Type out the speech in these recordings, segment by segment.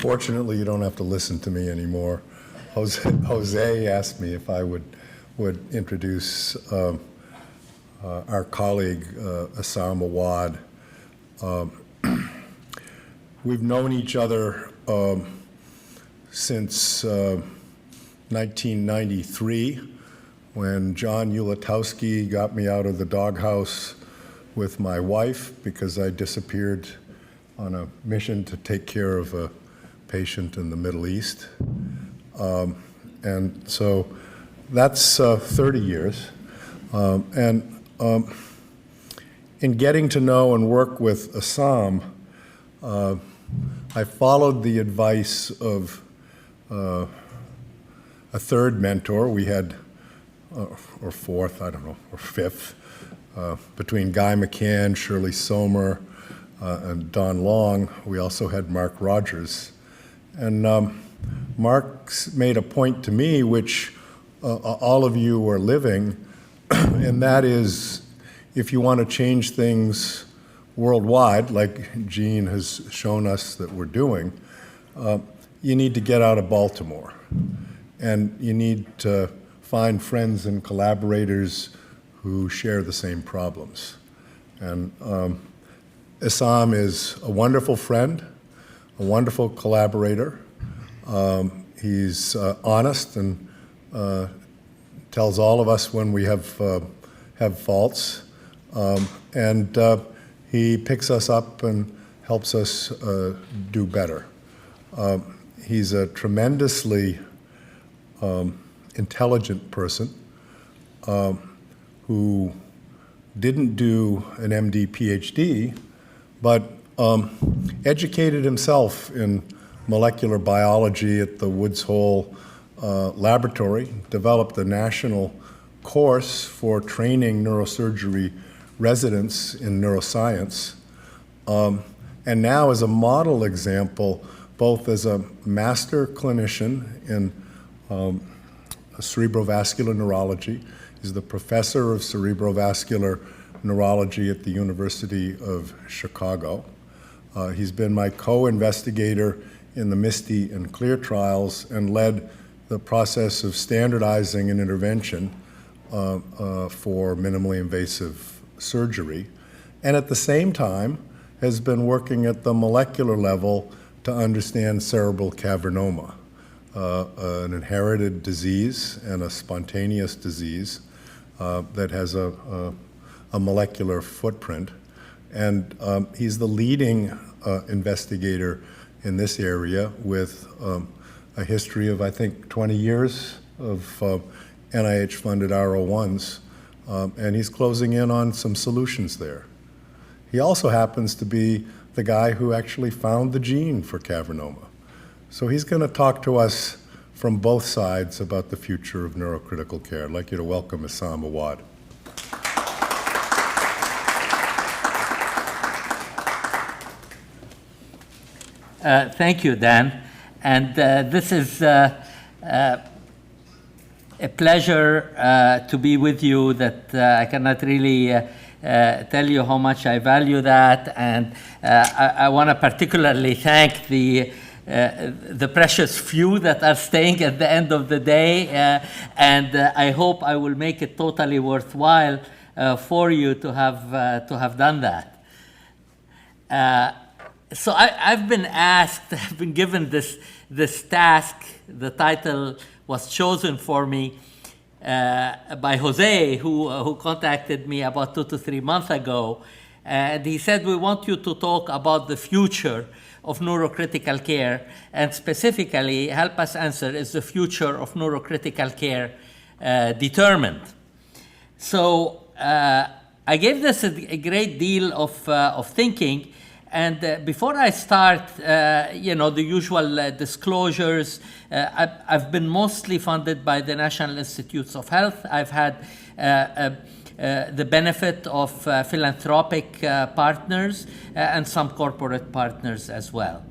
Fortunately, you don't have to listen to me anymore. Jose asked me if I would introduce our colleague, Assam Awad. We've known each other since 1993, when John Ulatowski got me out of the doghouse with my wife because I disappeared on a mission to take care of a patient in the Middle East. And so that's 30 years. In getting to know and work with Assam, I followed the advice of a third mentor. We had, or fourth, I don't know, or fifth, between Guy McCann, Shirley Somer, and Don Long. We also had Mark Rogers. And Mark's made a point to me, which all of you are living, and that is, if you want to change things worldwide, like Gene has shown us that we're doing, you need to get out of Baltimore. And you need to find friends and collaborators who share the same problems. And Assam is a wonderful friend, a wonderful collaborator. He's honest and tells all of us when we have faults. And he picks us up and helps us do better. He's a tremendously intelligent person who didn't do an MD, PhD, but educated himself in molecular biology at the Woods Hole Laboratory, developed a national course for training neurosurgery residents in neuroscience, and now as a model example, both as a master clinician in cerebrovascular neurology. He's the professor of cerebrovascular neurology at the University of Chicago. He's been my co-investigator in the MISTY and CLEAR trials and led the process of standardizing an intervention for minimally invasive surgery, and at the same time has been working at the molecular level to understand cerebral cavernoma, an inherited disease and a spontaneous disease that has a molecular footprint. And he's the leading investigator in this area with a history of, I think, 20 years of NIH-funded R01s, and he's closing in on some solutions there. He also happens to be the guy who actually found the gene for cavernoma. So he's going to talk to us from both sides about the future of neurocritical care. I'd like you to welcome Assam Awad. Thank you, Dan. And this is a pleasure to be with you that I cannot really tell you how much I value that. And I want to particularly thank the precious few that are staying at the end of the day. And I hope I will make it totally worthwhile for you to have done that. So I've been asked, I've been given this task. The title was chosen for me by Jose, who contacted me about 2 to 3 months ago. And he said, we want you to talk about the future of neurocritical care, and specifically help us answer, is the future of neurocritical care determined? So I gave this a great deal of thinking. And before I start, the usual disclosures, I've been mostly funded by the National Institutes of Health. I've had the benefit of philanthropic partners and some corporate partners as well.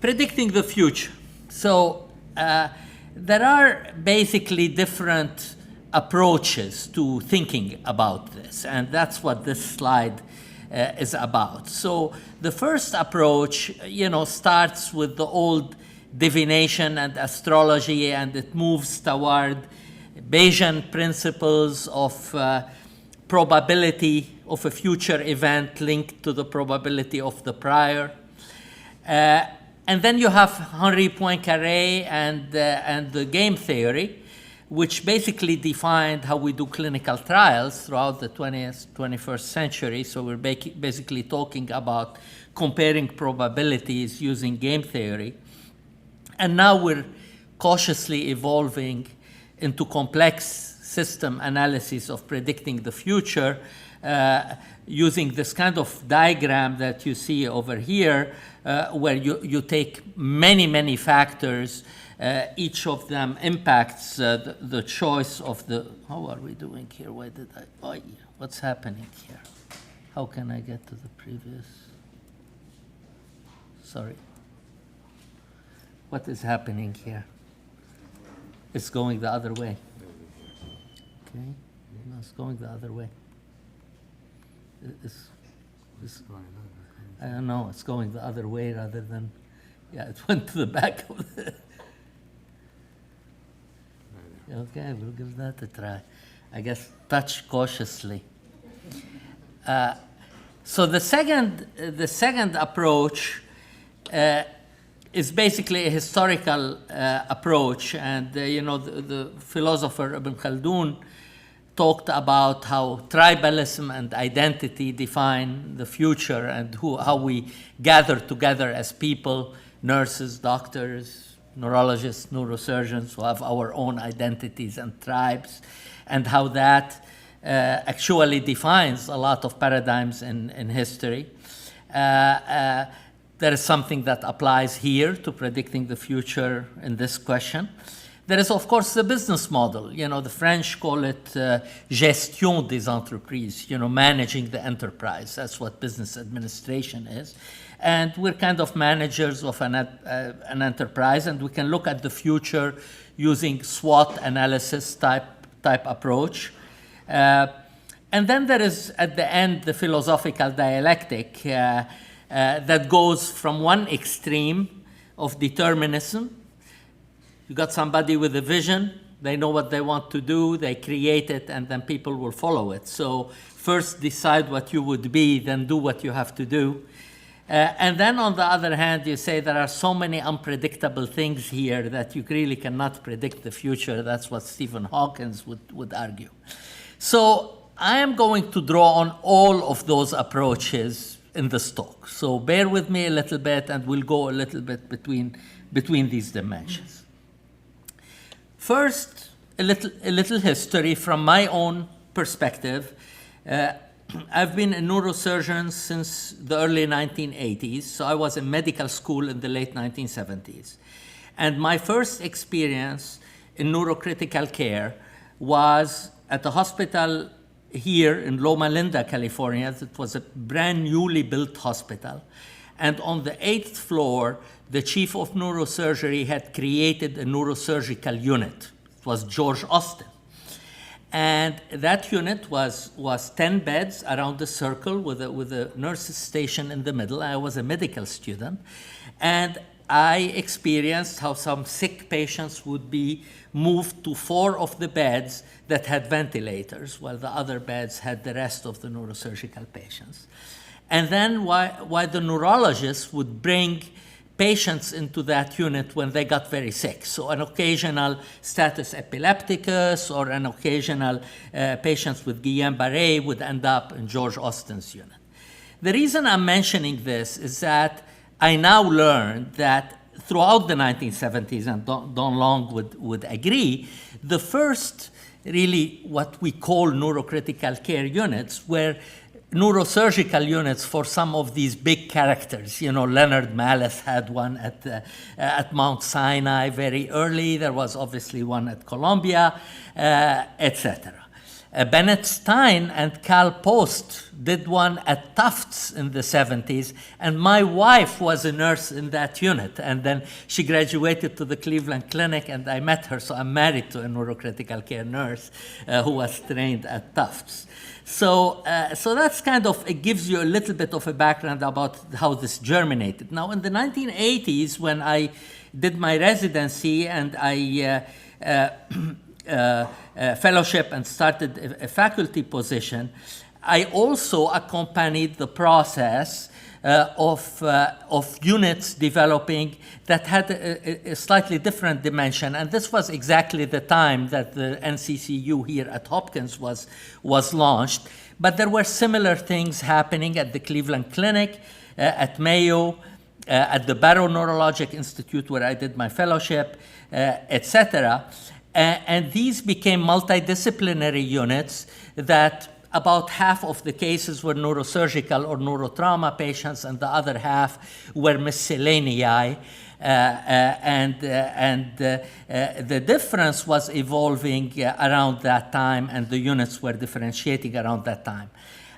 Predicting the future. So there are basically different approaches to thinking about this, and that's what this slide is about. So the first approach, starts with the old divination and astrology, and it moves toward Bayesian principles of probability of a future event linked to the probability of the prior. And then you have Henri Poincaré and the game theory, which basically defined how we do clinical trials throughout the 20th, 21st century. So we're basically talking about comparing probabilities using game theory. And now we're cautiously evolving into complex system analysis of predicting the future using this kind of diagram that you see over here, where you take many factors. Each of them impacts the choice of the... How are we doing here? Why did I... Oh, yeah. What's happening here? How can I get to the previous... Sorry. What is happening here? It's going the other way. Okay. No, it's going the other way. It's I don't know. It's going the other way rather than... Yeah, it went to the back of the... Okay, we'll give that a try. I guess touch cautiously. So the second approach is basically a historical approach, and the philosopher Ibn Khaldun talked about how tribalism and identity define the future, and how we gather together as people, nurses, doctors, neurologists, neurosurgeons, who have our own identities and tribes, and how that actually defines a lot of paradigms in history. There is something that applies here to predicting the future in this question. There is, of course, the business model. The French call it gestion des entreprises, managing the enterprise. That's what business administration is. And we're kind of managers of an enterprise, and we can look at the future using SWOT analysis type approach. And then there is, at the end, the philosophical dialectic that goes from one extreme of determinism. You got somebody with a vision, they know what they want to do, they create it, and then people will follow it. So first decide what you would be, then do what you have to do. And then on the other hand, you say there are so many unpredictable things here that you really cannot predict the future. That's what Stephen Hawking would argue. So I am going to draw on all of those approaches in this talk. So bear with me a little bit, and we'll go a little bit between these dimensions. First, a little history from my own perspective. I've been a neurosurgeon since the early 1980s, so I was in medical school in the late 1970s. And my first experience in neurocritical care was at a hospital here in Loma Linda, California. It was a brand newly built hospital. And on the 8th floor, the chief of neurosurgery had created a neurosurgical unit. It was George Austin. And that unit was 10 beds around a circle with a nurse's station in the middle. I was a medical student. And I experienced how some sick patients would be moved to 4 of the beds that had ventilators, while the other beds had the rest of the neurosurgical patients. And then why the neurologists would bring patients into that unit when they got very sick. So an occasional status epilepticus or an occasional patients with Guillain-Barré would end up in George Austin's unit. The reason I'm mentioning this is that I now learned that throughout the 1970s, and Don Long would agree, the first really what we call neurocritical care units were neurosurgical units for some of these big characters. Leonard Mallet had one at Mount Sinai very early. There was obviously one at Columbia, etc. Bennett Stein and Cal Post did one at Tufts in the 70s, and my wife was a nurse in that unit. And then she graduated to the Cleveland Clinic, and I met her, so I'm married to a neurocritical care nurse who was trained at Tufts. So that's kind of, it gives you a little bit of a background about how this germinated. Now, in the 1980s, when I did my residency and I fellowship and started a faculty position, I also accompanied the process of units developing that had a slightly different dimension. And this was exactly the time that the NCCU here at Hopkins was launched. But there were similar things happening at the Cleveland Clinic, at Mayo, at the Barrow Neurologic Institute where I did my fellowship, etc. And these became multidisciplinary units that about half of the cases were neurosurgical or neurotrauma patients, and the other half were miscellaneae. The difference was evolving around that time, and the units were differentiating around that time.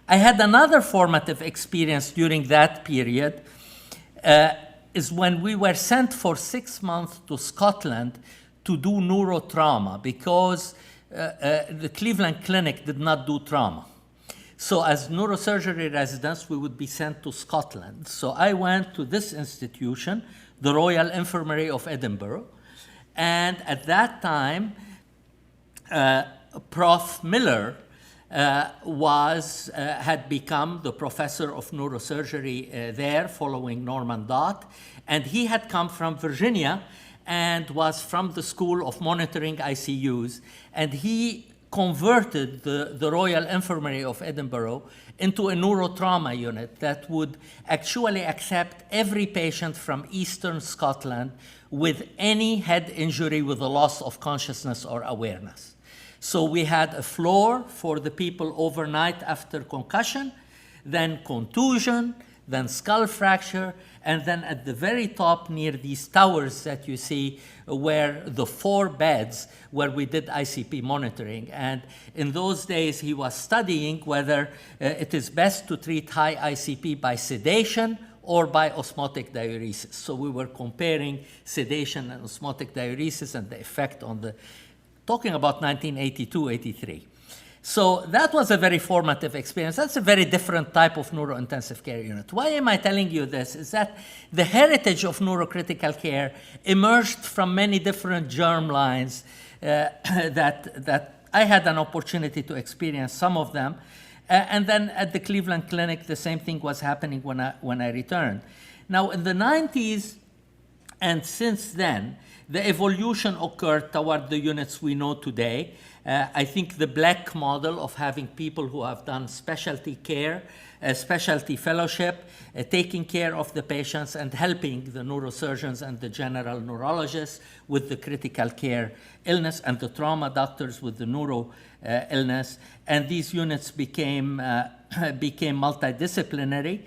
I had another formative experience during that period, is when we were sent for 6 months to Scotland to do neurotrauma, because the Cleveland Clinic did not do trauma. So as neurosurgery residents, we would be sent to Scotland. So I went to this institution, the Royal Infirmary of Edinburgh, and at that time, Prof. Miller had become the professor of neurosurgery there following Norman Dott, and he had come from Virginia and was from the School of Monitoring ICUs, and he converted the Royal Infirmary of Edinburgh into a neurotrauma unit that would actually accept every patient from Eastern Scotland with any head injury with a loss of consciousness or awareness. So we had a floor for the people overnight after concussion, then contusion, then skull fracture, and then at the very top near these towers that you see were the 4 beds where we did ICP monitoring. And in those days, he was studying whether it is best to treat high ICP by sedation or by osmotic diuresis. So we were comparing sedation and osmotic diuresis and the effect on the, talking about 1982, 83. So that was a very formative experience. That's a very different type of neurointensive care unit. Why am I telling you this? Is that the heritage of neurocritical care emerged from many different germlines that I had an opportunity to experience some of them. And then at the Cleveland Clinic, the same thing was happening when I returned. Now, in the 90s and since then, the evolution occurred toward the units we know today. I think the Black model of having people who have done specialty care, specialty fellowship, taking care of the patients and helping the neurosurgeons and the general neurologists with the critical care illness and the trauma doctors with the neuro illness. And these units became multidisciplinary.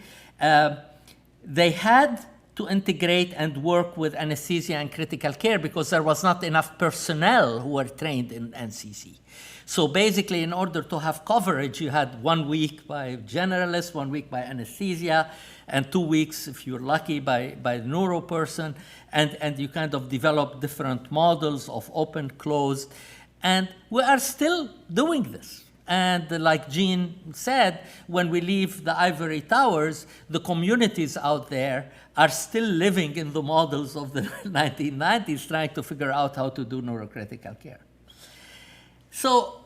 They had to integrate and work with anesthesia and critical care because there was not enough personnel who were trained in NCC. So basically, in order to have coverage, you had 1 week by generalist, 1 week by anesthesia, and 2 weeks, if you're lucky, by the neuro person, and you kind of develop different models of open, closed, and we are still doing this. And like Jean said, when we leave the ivory towers, the communities out there are still living in the models of the 1990s, trying to figure out how to do neurocritical care. So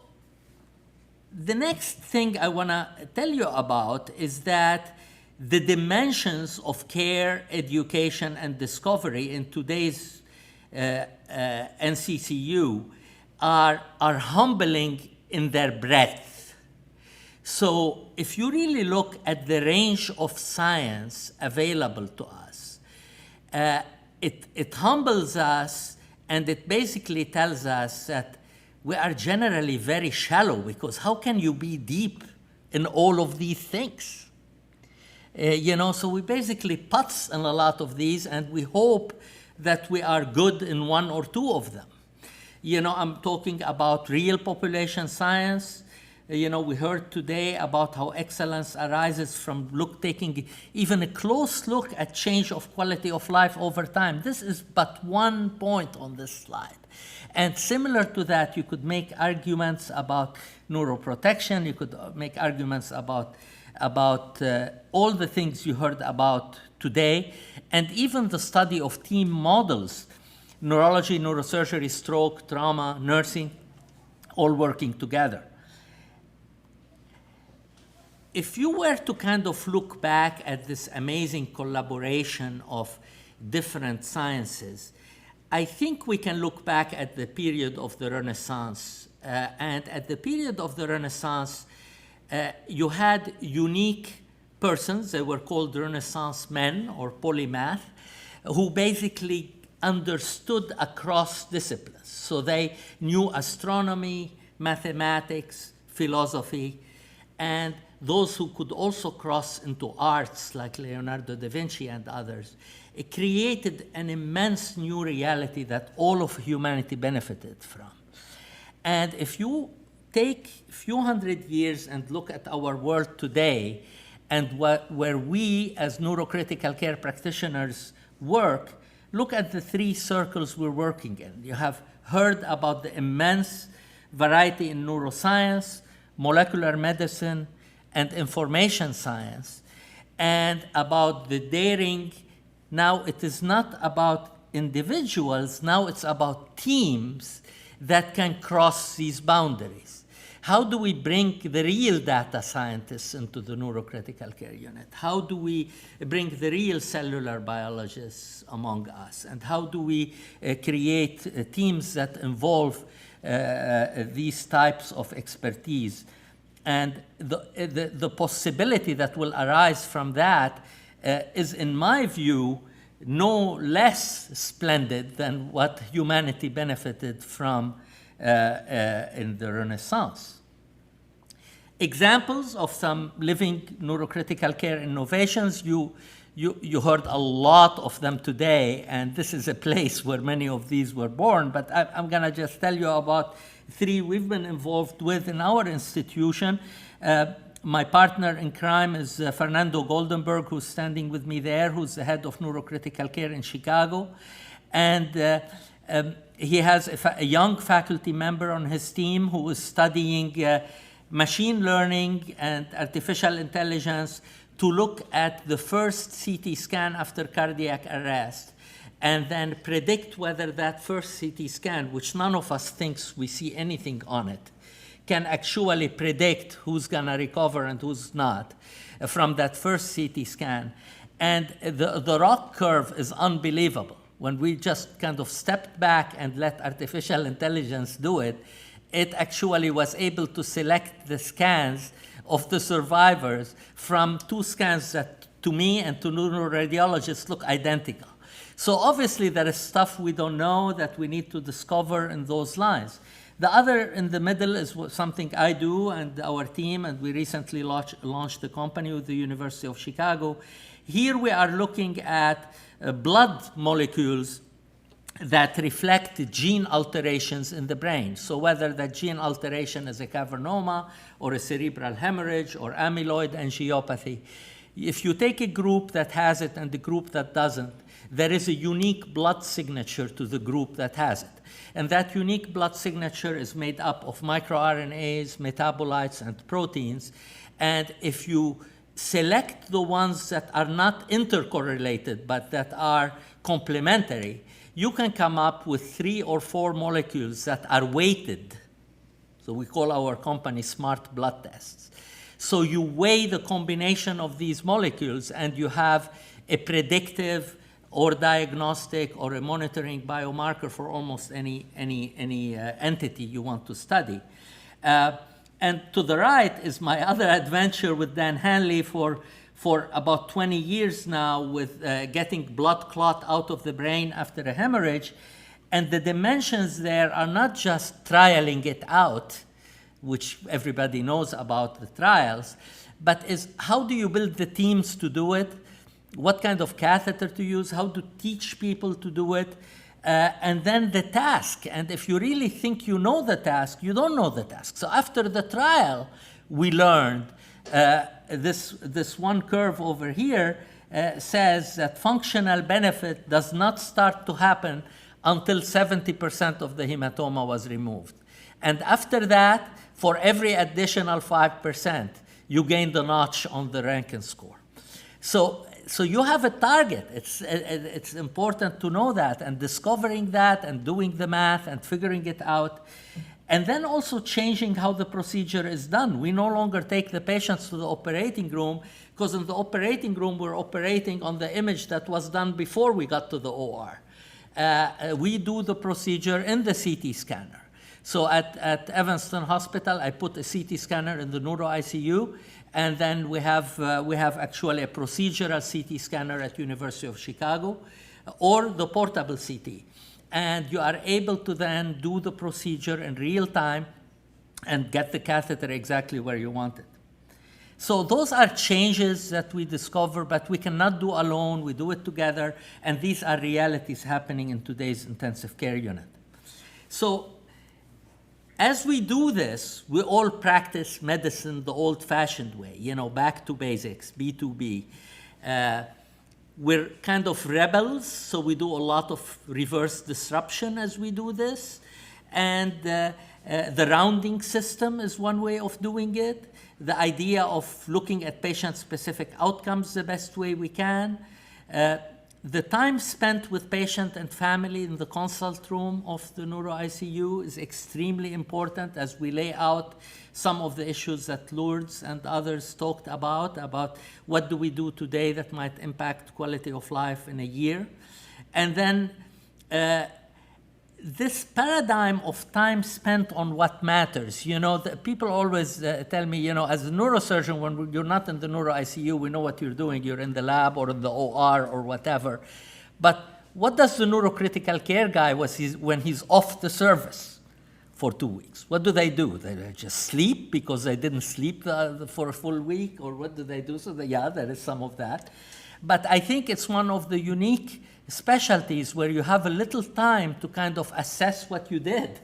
the next thing I want to tell you about is that the dimensions of care, education, and discovery in today's NCCU are humbling in their breadth. So if you really look at the range of science available to us, it humbles us, and it basically tells us that we are generally very shallow, because how can you be deep in all of these things? So we basically putz in a lot of these, and we hope that we are good in 1 or 2 of them. I'm talking about real population science, We heard today about how excellence arises from taking even a close look at change of quality of life over time. This is but one point on this slide. And similar to that, you could make arguments about neuroprotection. You could make arguments about all the things you heard about today, and even the study of team models, neurology, neurosurgery, stroke, trauma, nursing, all working together. If you were to kind of look back at this amazing collaboration of different sciences, I think we can look back at the period of the Renaissance. And at the period of the Renaissance, you had unique persons, they were called Renaissance men or polymath, who basically understood across disciplines. So they knew astronomy, mathematics, philosophy, and those who could also cross into arts like Leonardo da Vinci and others. It created an immense new reality that all of humanity benefited from. And if you take a few hundred years and look at our world today and where we as neurocritical care practitioners work, look at the three circles we're working in. You have heard about the immense variety in neuroscience, molecular medicine, and information science, and about the daring. Now it is not about individuals, now it's about teams that can cross these boundaries. How do we bring the real data scientists into the neurocritical care unit? How do we bring the real cellular biologists among us? And how do we create teams that involve these types of expertise? And the possibility that will arise from that is, in my view, no less splendid than what humanity benefited from in the Renaissance. Examples of some living neurocritical care innovations, you heard a lot of them today, and this is a place where many of these were born, but I'm going to just tell you about three we've been involved with in our institution. My partner in crime is Fernando Goldenberg, who's standing with me there, who's the head of neurocritical care in Chicago. And he has a young faculty member on his team who is studying machine learning and artificial intelligence to look at the first CT scan after cardiac arrest and then predict whether that first CT scan, which none of us thinks we see anything on it, can actually predict who's going to recover and who's not from that first CT scan. And the ROC curve is unbelievable. When we just kind of stepped back and let artificial intelligence do it, it actually was able to select the scans of the survivors from two scans that to me and to neuroradiologists look identical. So obviously there is stuff we don't know that we need to discover in those lines. The other in the middle is something I do and our team, and we recently launched the company with the University of Chicago. Here we are looking at blood molecules that reflect gene alterations in the brain. So whether that gene alteration is a cavernoma or a cerebral hemorrhage or amyloid angiopathy, if you take a group that has it and the group that doesn't, there is a unique blood signature to the group that has it. And that unique blood signature is made up of microRNAs, metabolites, and proteins. And if you select the ones that are not intercorrelated, but that are complementary, you can come up with 3 or 4 molecules that are weighted. So we call our company smart blood tests. So you weigh the combination of these molecules and you have a predictive or diagnostic or a monitoring biomarker for almost any entity you want to study. And to the right is my other adventure with Dan Hanley for about 20 years now with getting blood clot out of the brain after a hemorrhage. And the dimensions there are not just trialing it out, which everybody knows about the trials, but is how do you build the teams to do it? What kind of catheter to use, how to teach people to do it, and then the task. And if you really think you know the task, you don't know the task. So after the trial, we learned this one curve over here says that functional benefit does not start to happen until 70% of the hematoma was removed. And after that, for every additional 5%, you gain the notch on the Rankin score. So you have a target. It's important to know that, and discovering that and doing the math and figuring it out. And then also changing how the procedure is done. We no longer take the patients to the operating room, because in the operating room, we're operating on the image that was done before we got to the OR. We do the procedure in the CT scanner. So at Evanston Hospital, I put a CT scanner in the neuro ICU, and then we have actually a procedural CT scanner at University of Chicago, or the portable CT. And you are able to then do the procedure in real time and get the catheter exactly where you want it. So those are changes that we discover, but we cannot do alone. We do it together, and these are realities happening in today's intensive care unit. So as we do this, we all practice medicine the old-fashioned way, back to basics, B2B. We're kind of rebels, so we do a lot of reverse disruption as we do this. And the rounding system is one way of doing it. The idea of looking at patient-specific outcomes the best way we can. The time spent with patient and family in the consult room of the neuro ICU is extremely important as we lay out some of the issues that Lourdes and others talked about what do we do today that might impact quality of life in a year. And then this paradigm of time spent on what matters. People always tell me, as a neurosurgeon, when you're not in the neuro ICU, we know what you're doing. You're in the lab or in the OR or whatever. But what does the neurocritical care guy when he's off the service for 2 weeks? What do? They just sleep because they didn't sleep for a full week? Or what do they do? So there is some of that. But I think it's one of the unique specialties where you have a little time to kind of assess what you did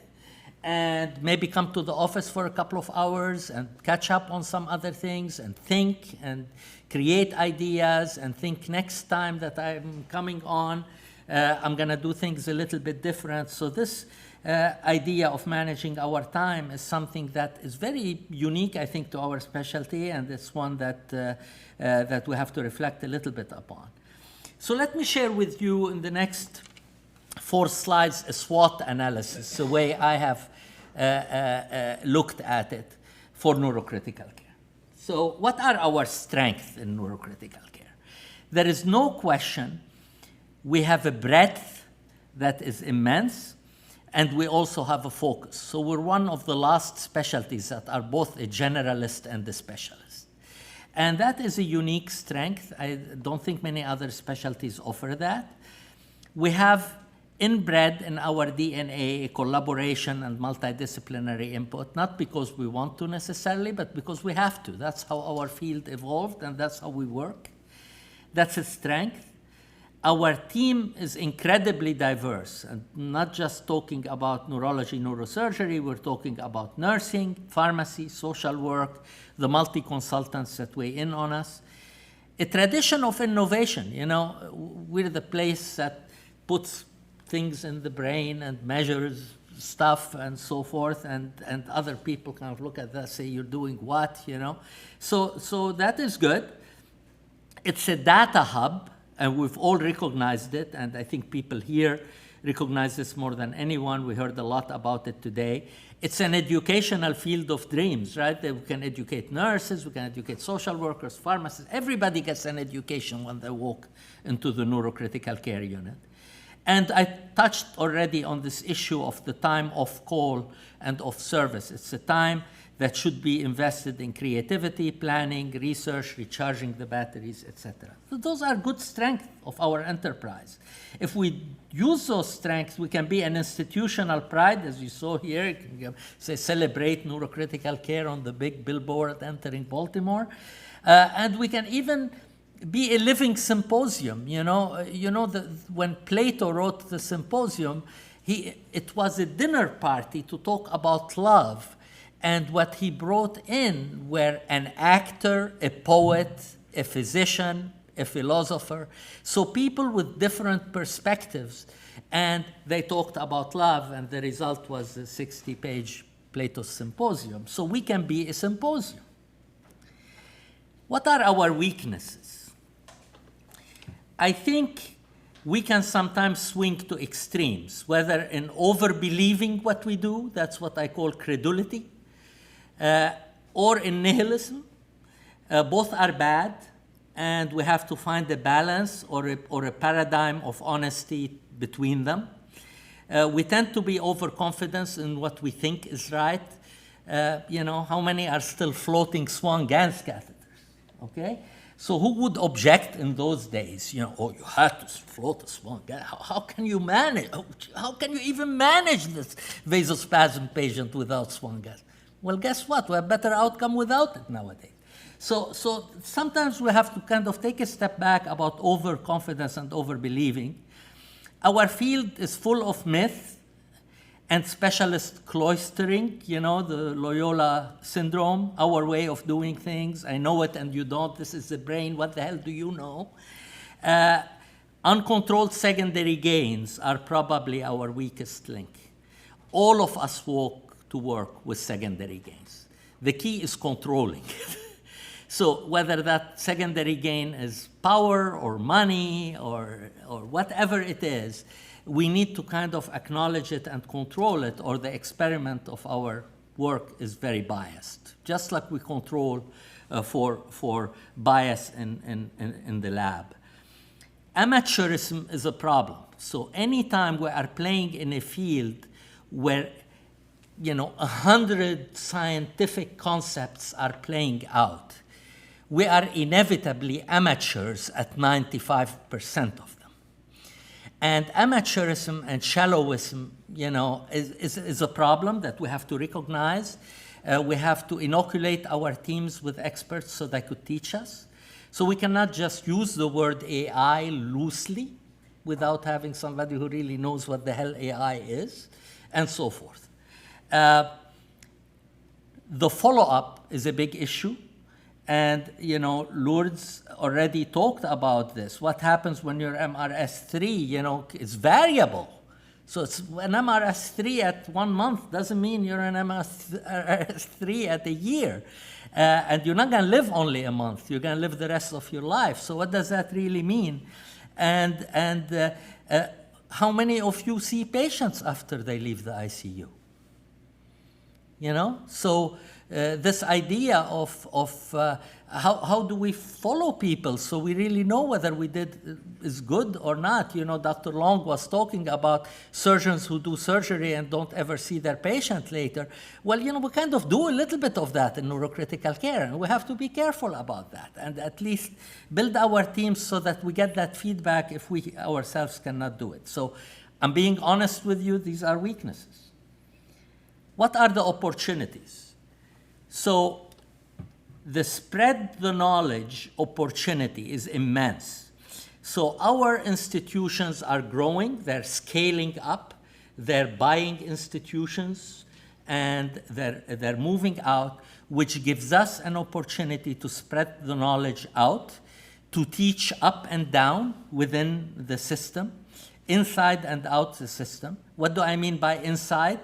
and maybe come to the office for a couple of hours and catch up on some other things and think and create ideas and think next time that I'm coming on, I'm going to do things a little bit different. So this idea of managing our time is something that is very unique, I think, to our specialty, and it's one that we have to reflect a little bit upon. So let me share with you in the next 4 slides a SWOT analysis, the way I have looked at it for neurocritical care. So what are our strengths in neurocritical care? There is no question we have a breadth that is immense, and we also have a focus. So we're one of the last specialties that are both a generalist and a specialist. And that is a unique strength. I don't think many other specialties offer that. We have inbred in our DNA a collaboration and multidisciplinary input, not because we want to necessarily, but because we have to. That's how our field evolved, and that's how we work. That's a strength. Our team is incredibly diverse, and not just talking about neurology, neurosurgery, we're talking about nursing, pharmacy, social work, the multi-consultants that weigh in on us. A tradition of innovation, we're the place that puts things in the brain and measures stuff and so forth, and other people kind of look at that, say, you're doing what, So that is good. It's a data hub, and we've all recognized it, and I think people here recognize this more than anyone. We heard a lot about it today. It's an educational field of dreams, right? We can educate nurses, we can educate social workers, pharmacists. Everybody gets an education when they walk into the neurocritical care unit. And I touched already on this issue of the time of call and of service. It's a time that should be invested in creativity, planning, research, recharging the batteries, etc. So those are good strengths of our enterprise. If we use those strengths, we can be an institutional pride, as you saw here. You can say, celebrate neurocritical care on the big billboard entering Baltimore. And we can even be a living symposium. When Plato wrote the Symposium, it was a dinner party to talk about love. And what he brought in were an actor, a poet, a physician, a philosopher. So people with different perspectives. And they talked about love, and the result was a 60-page Plato Symposium. So we can be a symposium. What are our weaknesses? I think we can sometimes swing to extremes, whether in over-believing what we do, that's what I call credulity, or in nihilism. Both are bad, and we have to find a balance or a paradigm of honesty between them. We tend to be overconfident in what we think is right. How many are still floating Swan-Ganz catheters? Okay? So who would object in those days? You had to float a Swan-Ganz. How can you manage? How can you even manage this vasospasm patient without Swan-Ganz? Well, guess what? We have better outcome without it nowadays. So sometimes we have to kind of take a step back about overconfidence and overbelieving. Our field is full of myth and specialist cloistering, the Loyola syndrome, our way of doing things. I know it and you don't. This is the brain. What the hell do you know? Uncontrolled secondary gains are probably our weakest link. All of us walk to work with secondary gains. The key is controlling. So whether that secondary gain is power or money or whatever it is, we need to kind of acknowledge it and control it, or the experiment of our work is very biased, just like we control for bias in the lab. Amateurism is a problem. So anytime we are playing in a field where 100 scientific concepts are playing out, we are inevitably amateurs at 95% of them. And amateurism and shallowism, is a problem that we have to recognize. We have to inoculate our teams with experts so they could teach us. So we cannot just use the word AI loosely without having somebody who really knows what the hell AI is, and so forth. The follow-up is a big issue. And, Lourdes already talked about this. What happens when your MRS3, is variable. So it's an MRS3 at 1 month doesn't mean you're an MRS3 at a year. And you're not going to live only a month. You're going to live the rest of your life. So what does that really mean? And how many of you see patients after they leave the ICU? So this idea of how do we follow people so we really know whether we did is good or not. Dr. Long was talking about surgeons who do surgery and don't ever see their patient later. Well, we kind of do a little bit of that in neurocritical care, and we have to be careful about that and at least build our teams so that we get that feedback if we ourselves cannot do it. So I'm being honest with you, these are weaknesses. What are the opportunities? So the spread the knowledge opportunity is immense. So our institutions are growing, they're scaling up, they're buying institutions, and they're moving out, which gives us an opportunity to spread the knowledge out, to teach up and down within the system, inside and out the system. What do I mean by inside?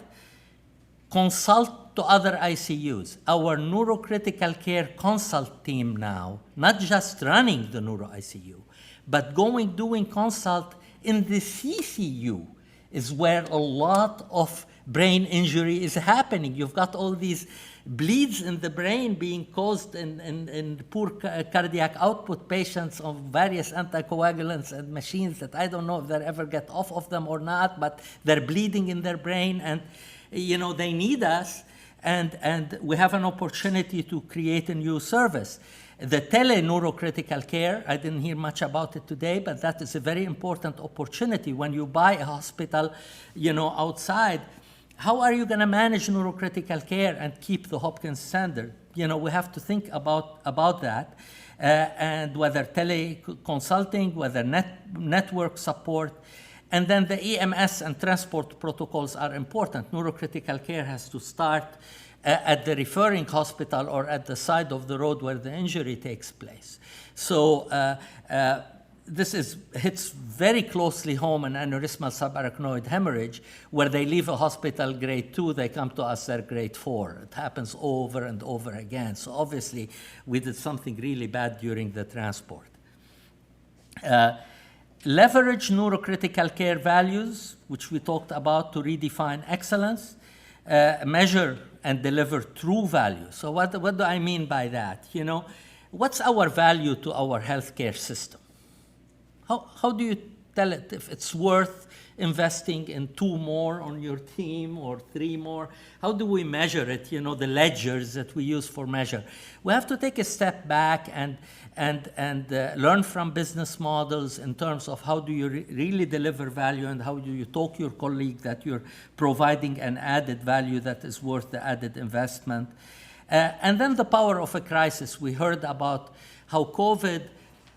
Consult to other ICUs. Our neurocritical care consult team now, not just running the neuro ICU, but doing consult in the CCU is where a lot of brain injury is happening. You've got all these bleeds in the brain being caused in poor cardiac output patients of various anticoagulants and machines that I don't know if they'll ever get off of them or not, but they're bleeding in their brain, and they need us, and we have an opportunity to create a new service. The tele-neurocritical care, I didn't hear much about it today, but that is a very important opportunity when you buy a hospital, outside. how are you going to manage neurocritical care and keep the Hopkins standard? You know, we have to think about that, and whether teleconsulting, whether network support, and then the EMS and transport protocols are important. Neurocritical care has to start at the referring hospital or at the side of the road where the injury takes place. So this hits very closely home in aneurysmal subarachnoid hemorrhage, where they leave a hospital grade 2, they come to us, they're grade 4. It happens over and over again. So obviously, we did something really bad during the transport. Leverage neurocritical care values, which we talked about, to redefine excellence. Measure and deliver true value. So what do I mean by that? You know, what's our value to our healthcare system? How do you tell it if it's worth investing in 2 more on your team or 3 more? How do we measure it? You know, the ledgers that we use for measure. We have to take a step back and learn from business models in terms of how do you really deliver value, and how do you talk your colleague that you're providing an added value that is worth the added investment. And then the power of a crisis. We heard about how COVID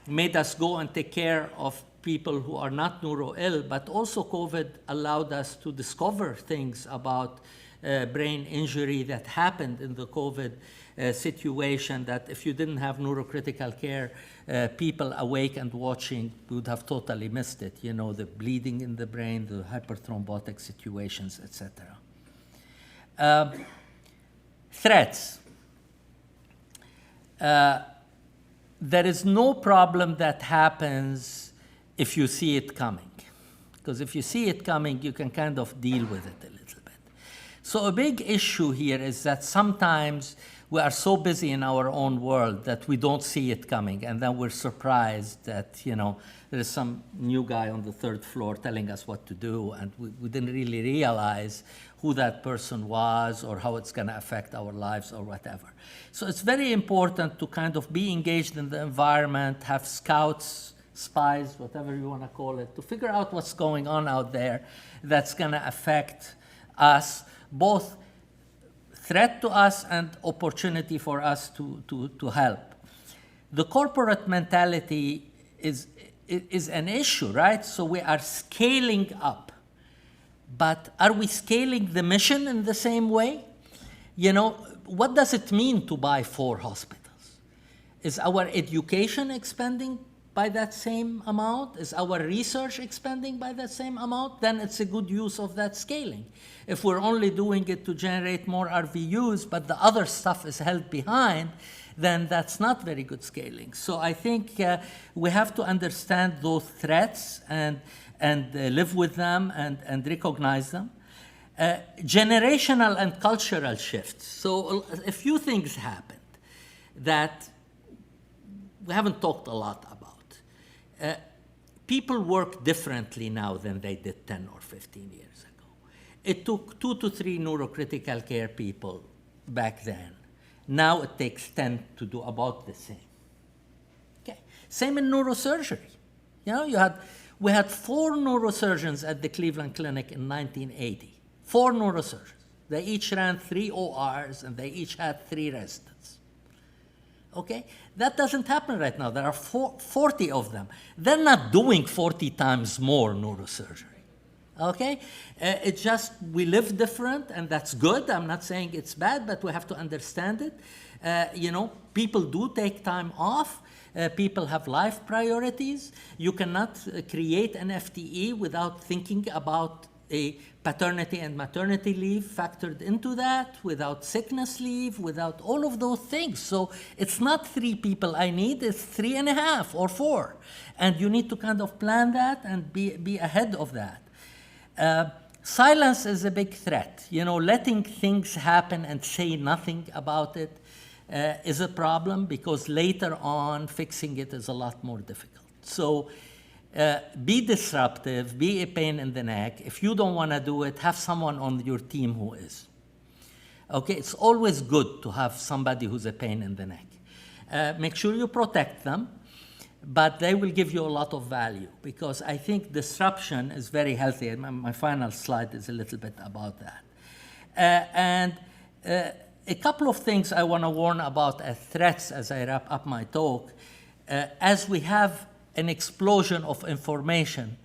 made us go and take care of people who are not neuro-ill, but also COVID allowed us to discover things about brain injury that happened in the COVID situation, that if you didn't have neurocritical care, people awake and watching would have totally missed it. You know, the bleeding in the brain, the hyperthrombotic situations, etc. Threats. There is no problem that happens if you see it coming. Because if you see it coming, you can kind of deal with it a little bit. So a big issue here is that sometimes we are so busy in our own world that we don't see it coming, and then we're surprised that, you know, there is some new guy on the 3rd floor telling us what to do, and we didn't really realize who that person was or how it's going to affect our lives or whatever. So it's very important to kind of be engaged in the environment, have scouts, spies, whatever you want to call it, to figure out what's going on out there that's going to affect us, both threat to us and opportunity for us to help. The corporate mentality is an issue, right? So we are scaling up. But are we scaling the mission in the same way? You know, what does it mean to buy 4 hospitals? Is our education expanding by that same amount? Is our research expanding by that same amount? Then it's a good use of that scaling. If we're only doing it to generate more RVUs, but the other stuff is held behind, then that's not very good scaling. So I think we have to understand those threats and live with them and recognize them. Generational and cultural shifts. So a few things happened that we haven't talked a lot about. People work differently now than they did 10 or 15 years ago. It took 2 to 3 neurocritical care people back then. Now it takes 10 to do about the same. Okay. Same in neurosurgery. You know, we had 4 neurosurgeons at the Cleveland Clinic in 1980. 4 neurosurgeons. They each ran 3 ORs and they each had 3 residents. Okay? That doesn't happen right now. There are 40 of them. They're not doing 40 times more neurosurgery. Okay? It's just we live different, and that's good. I'm not saying it's bad, but we have to understand it. You know, people do take time off. People have life priorities. You cannot create an FTE without thinking about a paternity and maternity leave factored into that, without sickness leave, without all of those things. So it's not 3 people I need, it's 3.5 or 4. And you need to kind of plan that and be ahead of that. Silence is a big threat. You know, letting things happen and say nothing about it is a problem, because later on fixing it is a lot more difficult. So be disruptive, be a pain in the neck. If you don't want to do it, have someone on your team who is. Okay, it's always good to have somebody who's a pain in the neck. Make sure you protect them, but they will give you a lot of value, because I think disruption is very healthy. My final slide is a little bit about that. And a couple of things I want to warn about as threats as I wrap up my talk. As we have an explosion of information,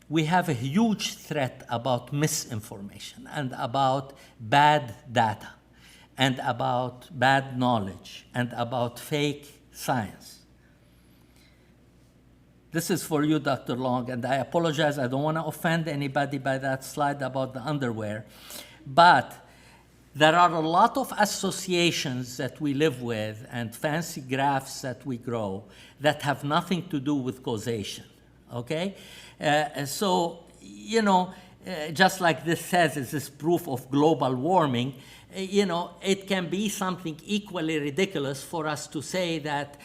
we have a huge threat about misinformation and about bad data and about bad knowledge and about fake science. This is for you, Dr. Long, and I apologize. I don't want to offend anybody by that slide about the underwear. But there are a lot of associations that we live with and fancy graphs that we grow that have nothing to do with causation, okay? So, you know, just like this says, is this proof of global warming, you know, it can be something equally ridiculous for us to say that,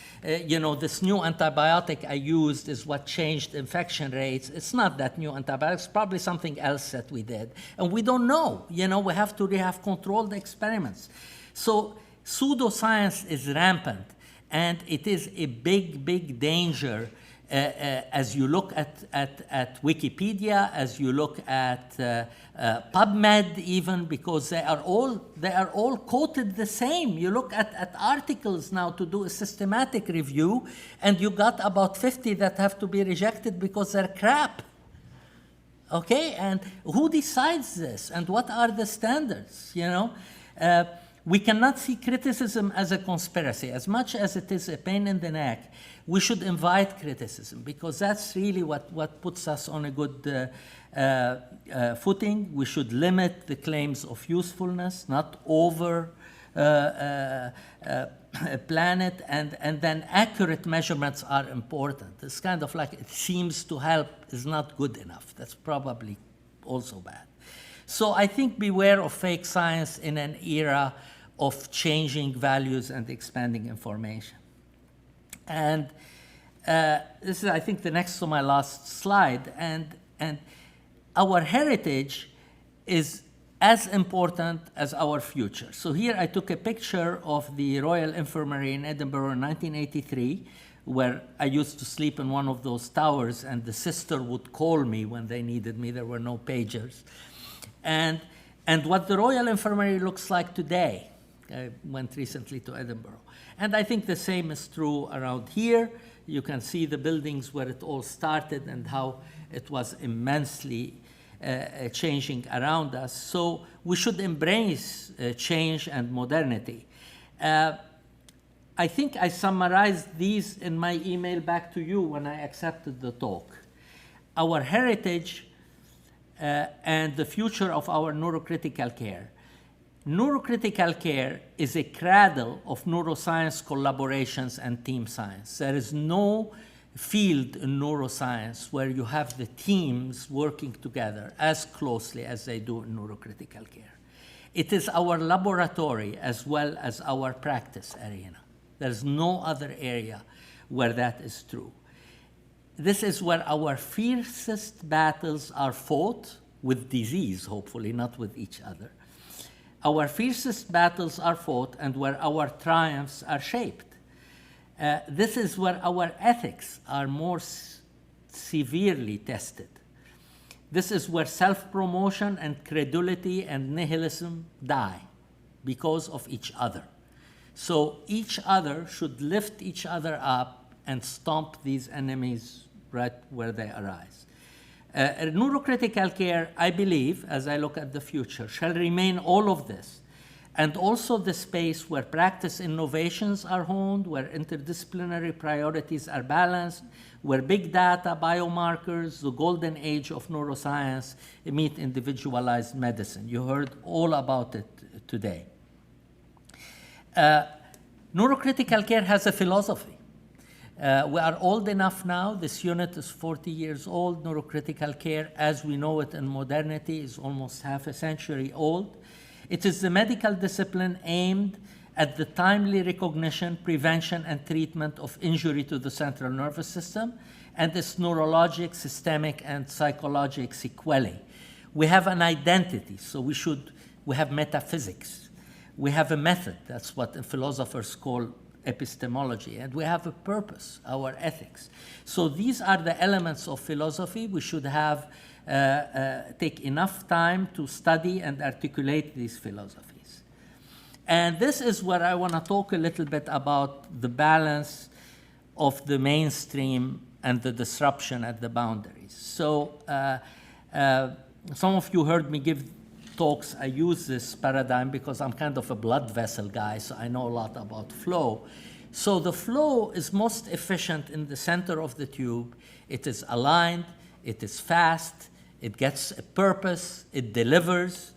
you know, this new antibiotic I used is what changed infection rates. It's not that new antibiotic, it's probably something else that we did. And we don't know, you know, we have to have controlled experiments. So pseudoscience is rampant, and it is a big, big danger as you look at Wikipedia, as you look at PubMed even, because they are all quoted the same. You look at articles now to do a systematic review, and you got about 50 that have to be rejected because they're crap. Okay, and who decides this, and what are the standards, you know? We cannot see criticism as a conspiracy. As much as it is a pain in the neck, we should invite criticism, because that's really what puts us on a good footing. We should limit the claims of usefulness, not over plan it, and then accurate measurements are important. It's kind of like it seems to help is not good enough. That's probably also bad. So I think beware of fake science in an era of changing values and expanding information. And this is, I think, the next to my last slide. And our heritage is as important as our future. So here I took a picture of the Royal Infirmary in Edinburgh in 1983, where I used to sleep in one of those towers, and the sister would call me when they needed me. There were no pagers. And what the Royal Infirmary looks like today. I went recently to Edinburgh. And I think the same is true around here. You can see the buildings where it all started and how it was immensely changing around us. So we should embrace change and modernity. I think I summarized these in my email back to you when I accepted the talk. Our heritage and the future of our neurocritical care. Neurocritical care is a cradle of neuroscience collaborations and team science. There is no field in neuroscience where you have the teams working together as closely as they do in neurocritical care. It is our laboratory as well as our practice arena. There's no other area where that is true. This is where our fiercest battles are fought with disease, hopefully, not with each other. Our fiercest battles are fought and where our triumphs are shaped. This is where our ethics are more severely tested. This is where self-promotion and credulity and nihilism die because of each other. So each other should lift each other up and stomp these enemies right where they arise. Neurocritical care, I believe, as I look at the future, shall remain all of this, and also the space where practice innovations are honed, where interdisciplinary priorities are balanced, where big data, biomarkers, the golden age of neuroscience meet individualized medicine. You heard all about it today. Neurocritical care has a philosophy. We are old enough now. This unit is 40 years old. Neurocritical care, as we know it in modernity, is almost half a century old. It is the medical discipline aimed at the timely recognition, prevention, and treatment of injury to the central nervous system and its neurologic, systemic, and psychologic sequelae. We have an identity, so we have metaphysics. We have a method, that's what philosophers call epistemology, and we have a purpose, our ethics. So these are the elements of philosophy. We should have take enough time to study and articulate these philosophies. And this is where I want to talk a little bit about the balance of the mainstream and the disruption at the boundaries. So some of you heard me give talks. I use this paradigm because I'm kind of a blood vessel guy, so I know a lot about flow. So the flow is most efficient in the center of the tube. It is aligned, it is fast, it gets a purpose, it delivers.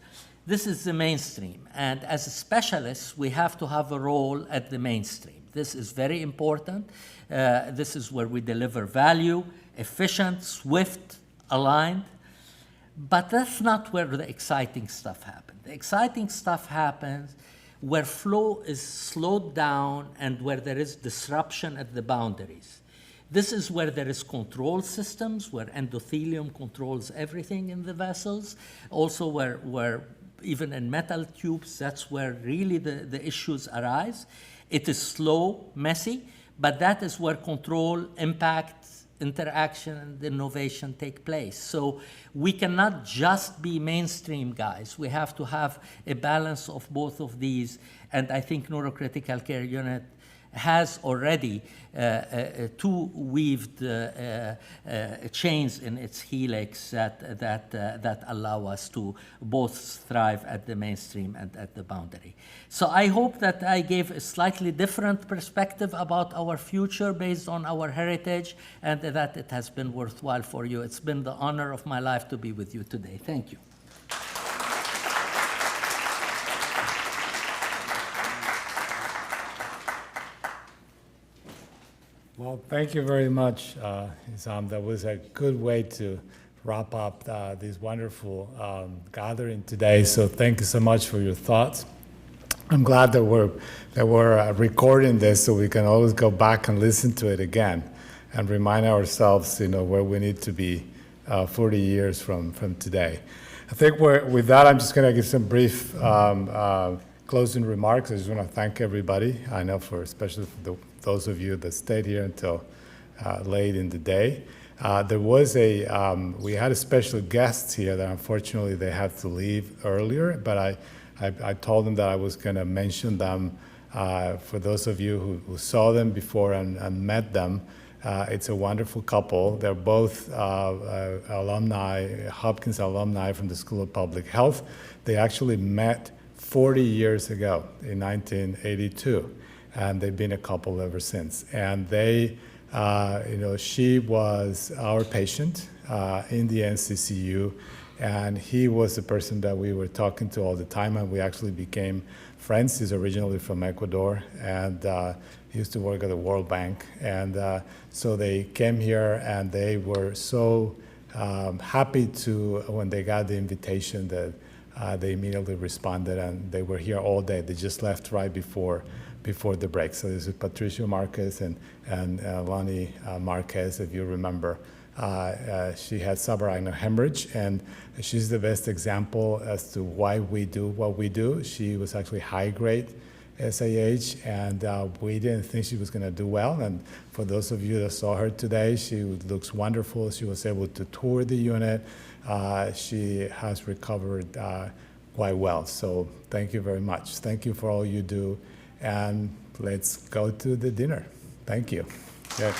This is the mainstream. And as specialists, we have to have a role at the mainstream. This is very important. This is where we deliver value, efficient, swift, aligned. But that's not where the exciting stuff happens. The exciting stuff happens where flow is slowed down and where there is disruption at the boundaries. This is where there is control systems, where endothelium controls everything in the vessels. Also where even in metal tubes, that's where really the issues arise. It is slow, messy, but that is where control, impact, interaction, and innovation take place. So we cannot just be mainstream guys. We have to have a balance of both of these. And I think Neurocritical Care Unit has already two weaved chains in its helix that allow us to both thrive at the mainstream and at the boundary. So I hope that I gave a slightly different perspective about our future based on our heritage, and that it has been worthwhile for you. It's been the honor of my life to be with you today. Thank you. Well, thank you very much, Isam. That was a good way to wrap up this wonderful gathering today. So thank you so much for your thoughts. I'm glad that we're recording this so we can always go back and listen to it again and remind ourselves, where we need to be 40 years from today. I think with that, I'm just going to give some brief closing remarks. I just want to thank everybody. I know especially for those of you that stayed here until late in the day. We had a special guest here that unfortunately they had to leave earlier, but I told them that I was going to mention them for those of you who saw them before and met them. It's a wonderful couple. They're both alumni, Hopkins alumni from the School of Public Health. They actually met 40 years ago in 1982. And they've been a couple ever since. And she was our patient in the NCCU, and he was the person that we were talking to all the time, and we actually became friends. He's originally from Ecuador, and he used to work at the World Bank. And so they came here, and they were so happy when they got the invitation that they immediately responded, and they were here all day. They just left right before the break. So this is Patricia Marquez and Lonnie Marquez, if you remember. She had subarachnoid hemorrhage, and she's the best example as to why we do what we do. She was actually high-grade SAH, and we didn't think she was going to do well. And for those of you that saw her today, she looks wonderful. She was able to tour the unit. She has recovered quite well. So thank you very much. Thank you for all you do. And let's go to the dinner. Thank you. Yeah.